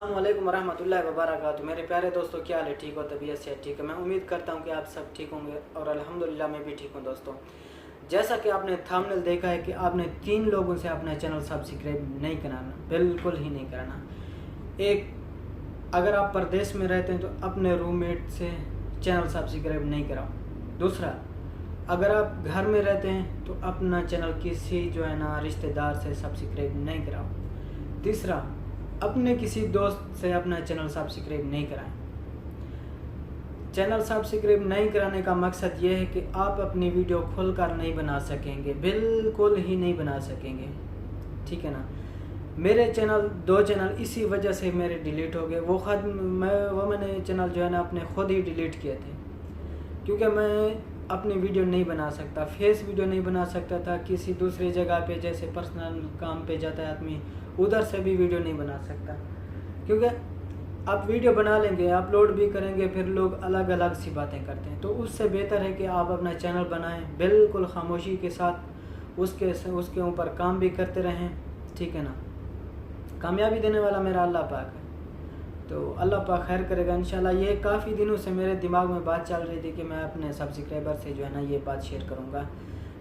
अस्सलामुअलैकुम वरहमतुल्लाहि वबरकातुहू। मेरे प्यारे दोस्तों, क्या हाल है? ठीक हो? तबीयत से ठीक है? मैं उम्मीद करता हूँ कि आप सब ठीक होंगे और अल्हम्दुलिल्लाह मैं भी ठीक हूँ। दोस्तों, जैसा कि आपने थंबनेल देखा है कि आपने 3 लोगों से अपना चैनल सब्सक्राइब नहीं कराना, बिल्कुल ही नहीं कराना। एक, अगर आप परदेश में रहते हैं तो अपने रूममेट से चैनल सब्सक्राइब नहीं कराओ। दूसरा, अगर आप घर में रहते हैं तो अपना चैनल किसी रिश्तेदार से सब्सक्राइब नहीं कराओ। तीसरा, अपने किसी दोस्त से अपना चैनल सब्सक्राइब नहीं कराएं। चैनल सब्सक्राइब नहीं कराने का मकसद ये है कि आप अपनी वीडियो खुलकर नहीं बना सकेंगे, बिल्कुल ही नहीं बना सकेंगे, ठीक है ना। मेरे चैनल 2 चैनल इसी वजह से मेरे डिलीट हो गए। मैंने चैनल अपने खुद ही डिलीट किए थे, क्योंकि मैं अपनी वीडियो नहीं बना सकता, फेस वीडियो नहीं बना सकता था। किसी दूसरी जगह पे जैसे पर्सनल काम पे जाता है आदमी, उधर से भी वीडियो नहीं बना सकता, क्योंकि आप वीडियो बना लेंगे, अपलोड भी करेंगे, फिर लोग अलग अलग सी बातें करते हैं। तो उससे बेहतर है कि आप अपना चैनल बनाएं बिल्कुल खामोशी के साथ, उसके ऊपर काम भी करते रहें, ठीक है ना। कामयाबी देने वाला मेरा अल्लाह पाक है, तो अल्लाह पाक खैर करेगा इंशाल्लाह। ये काफ़ी दिनों से मेरे दिमाग में बात चल रही थी कि मैं अपने सब्सक्राइबर से ये बात शेयर करूँगा,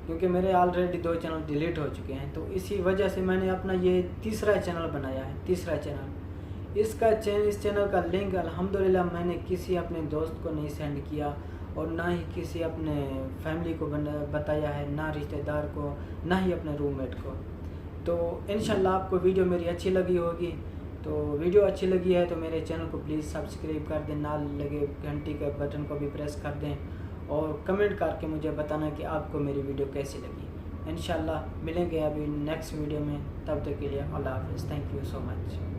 क्योंकि मेरे ऑलरेडी 2 चैनल डिलीट हो चुके हैं। तो इसी वजह से मैंने अपना ये तीसरा चैनल बनाया है, तीसरा चैनल। इस चैनल का लिंक अल्हम्दुलिल्लाह मैंने किसी अपने दोस्त को नहीं सेंड किया, और ना ही किसी अपने फैमिली को बताया है, ना रिश्तेदार को, ना ही अपने रूममेट को। तो इंशाल्लाह आपको वीडियो मेरी अच्छी लगी होगी। तो वीडियो अच्छी लगी है तो मेरे चैनल को प्लीज़ सब्सक्राइब कर दें, नाल लगे घंटी के बटन को भी प्रेस कर दें, और कमेंट करके मुझे बताना कि आपको मेरी वीडियो कैसी लगी। इंशाल्लाह मिलेंगे अभी नेक्स्ट वीडियो में, तब तक के लिए अल्लाह हाफ़िज़। Thank you so much.